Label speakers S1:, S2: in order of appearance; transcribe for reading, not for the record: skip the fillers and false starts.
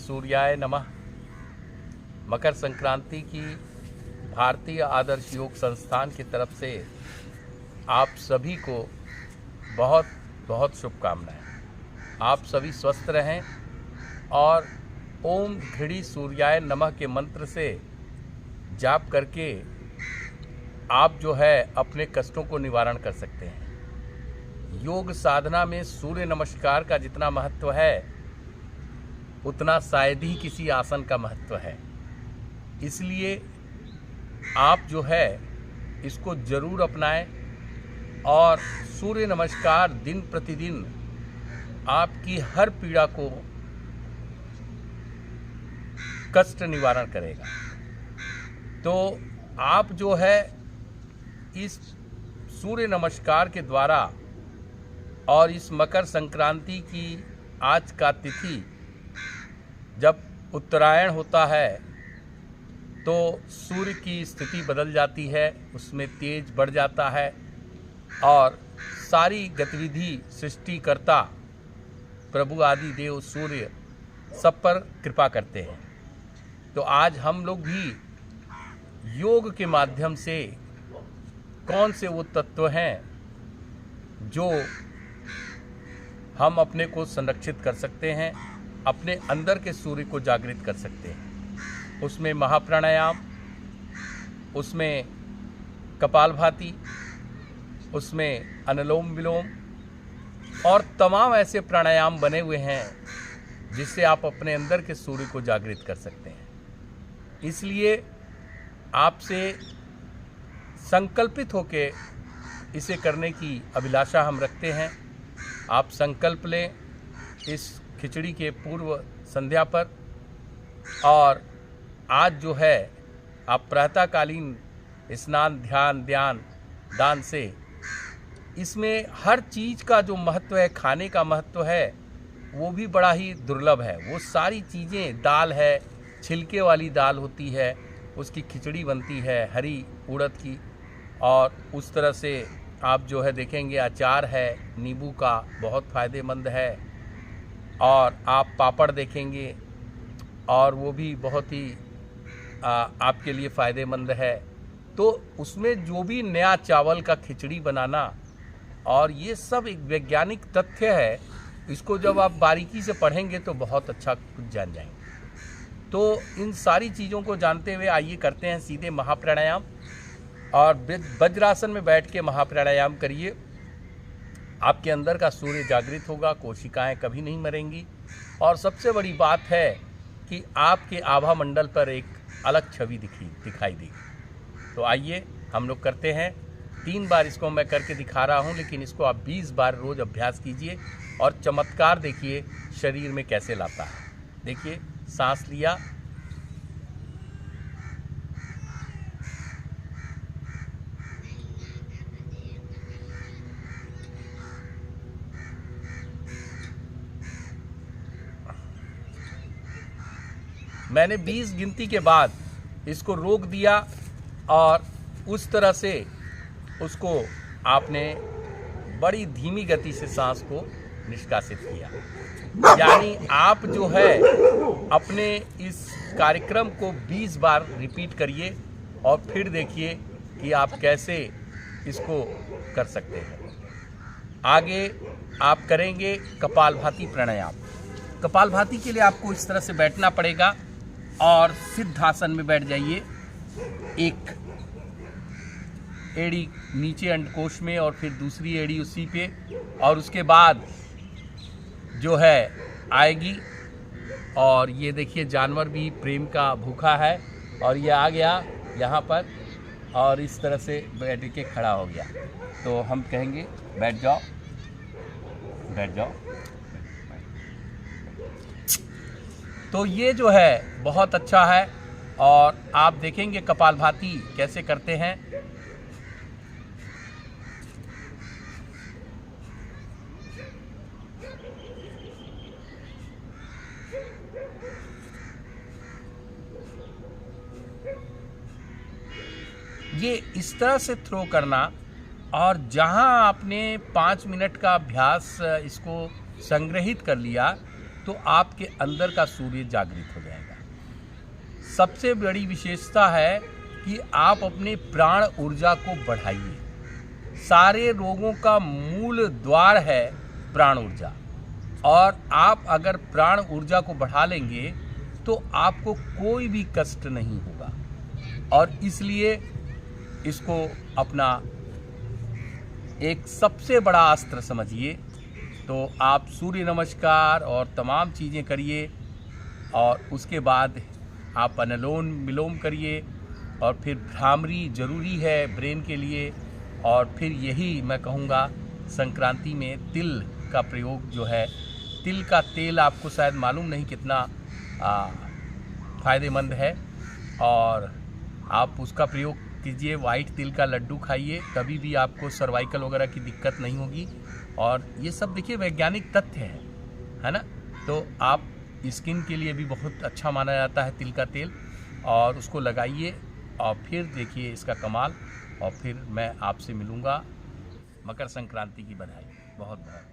S1: सूर्याय नमः। मकर संक्रांति की भारतीय आदर्श योग संस्थान की तरफ से आप सभी को बहुत बहुत शुभकामनाएं। आप सभी स्वस्थ रहें और ओम घृणी सूर्याय नमः के मंत्र से जाप करके आप जो है अपने कष्टों को निवारण कर सकते हैं। योग साधना में सूर्य नमस्कार का जितना महत्व है उतना शायद ही किसी आसन का महत्व है। इसलिए आप जो है इसको जरूर अपनाएं और सूर्य नमस्कार दिन प्रतिदिन आपकी हर पीड़ा को कष्ट निवारण करेगा। तो आप जो है इस सूर्य नमस्कार के द्वारा और इस मकर संक्रांति की आज का तिथि जब उत्तरायण होता है तो सूर्य की स्थिति बदल जाती है, उसमें तेज बढ़ जाता है और सारी गतिविधि सृष्टिकर्ता प्रभु आदि देव सूर्य सब पर कृपा करते हैं। तो आज हम लोग भी योग के माध्यम से कौन से वो तत्व हैं जो हम अपने को संरक्षित कर सकते हैं, अपने अंदर के सूर्य को जागृत कर सकते हैं। उसमें महाप्राणायाम, उसमें कपालभाति, उसमें अनुलोम विलोम और तमाम ऐसे प्राणायाम बने हुए हैं जिससे आप अपने अंदर के सूर्य को जागृत कर सकते हैं। इसलिए आपसे संकल्पित होके इसे करने की अभिलाषा हम रखते हैं। आप संकल्प लें इस खिचड़ी के पूर्व संध्या पर और आज जो है आप प्रातःकालीन स्नान ध्यान दान से इसमें हर चीज़ का जो महत्व है, खाने का महत्व है, वो भी बड़ा ही दुर्लभ है। वो सारी चीज़ें, दाल है, छिलके वाली दाल होती है, उसकी खिचड़ी बनती है हरी उड़द की, और उस तरह से आप जो है देखेंगे अचार है नींबू का, बहुत फ़ायदेमंद है। और आप पापड़ देखेंगे और वो भी बहुत ही आपके लिए फ़ायदेमंद है। तो उसमें जो भी नया चावल का खिचड़ी बनाना, और ये सब एक वैज्ञानिक तथ्य है, इसको जब आप बारीकी से पढ़ेंगे तो बहुत अच्छा कुछ जान जाएंगे। तो इन सारी चीज़ों को जानते हुए आइए करते हैं सीधे महाप्राणायाम। और वज्रासन में बैठ के महाप्राणायाम करिए। आपके अंदर का सूर्य जागृत होगा, कोशिकाएं कभी नहीं मरेंगी, और सबसे बड़ी बात है कि आपके आभा मंडल पर एक अलग छवि दिखाई देगी। तो आइए हम लोग करते हैं। 3 बार इसको मैं करके दिखा रहा हूं, लेकिन इसको आप 20 बार रोज़ अभ्यास कीजिए और चमत्कार देखिए शरीर में कैसे लाता है। देखिए, सांस लिया, मैंने 20 गिनती के बाद इसको रोक दिया और उस तरह से उसको आपने बड़ी धीमी गति से सांस को निष्कासित किया। यानी आप जो है अपने इस कार्यक्रम को 20 बार रिपीट करिए और फिर देखिए कि आप कैसे इसको कर सकते हैं। आगे आप करेंगे कपालभाति प्राणायाम। कपालभाति के लिए आपको इस तरह से बैठना पड़ेगा और सिद्धासन में बैठ जाइए। एक एड़ी नीचे अंडकोश में और फिर दूसरी एड़ी उसी पे, और उसके बाद जो है आएगी। और ये देखिए जानवर भी प्रेम का भूखा है और ये आ गया यहाँ पर और इस तरह से बैठ के खड़ा हो गया। तो हम कहेंगे बैठ जाओ, बैठ जाओ। तो ये जो है बहुत अच्छा है। और आप देखेंगे कपालभाति कैसे करते हैं। ये इस तरह से थ्रो करना, और जहां आपने 5 मिनट का अभ्यास इसको संग्रहित कर लिया, तो आपके अंदर का सूर्य जागृत हो जाएगा। सबसे बड़ी विशेषता है कि आप अपने प्राण ऊर्जा को बढ़ाइए। सारे रोगों का मूल द्वार है प्राण ऊर्जा, और आप अगर प्राण ऊर्जा को बढ़ा लेंगे तो आपको कोई भी कष्ट नहीं होगा। और इसलिए इसको अपना एक सबसे बड़ा अस्त्र समझिए। तो आप सूर्य नमस्कार और तमाम चीज़ें करिए, और उसके बाद आप अनुलोम विलोम करिए, और फिर भ्रामरी ज़रूरी है ब्रेन के लिए। और फिर यही मैं कहूँगा, संक्रांति में तिल का प्रयोग जो है, तिल का तेल आपको शायद मालूम नहीं कितना फ़ायदेमंद है, और आप उसका प्रयोग कीजिए। वाइट तिल का लड्डू खाइए, कभी भी आपको सर्वाइकल वगैरह की दिक्कत नहीं होगी। और ये सब देखिए वैज्ञानिक तथ्य है ना। तो आप स्किन के लिए भी बहुत अच्छा माना जाता है तिल का तेल, और उसको लगाइए और फिर देखिए इसका कमाल। और फिर मैं आपसे मिलूँगा। मकर संक्रांति की बधाई बहुत बहुत।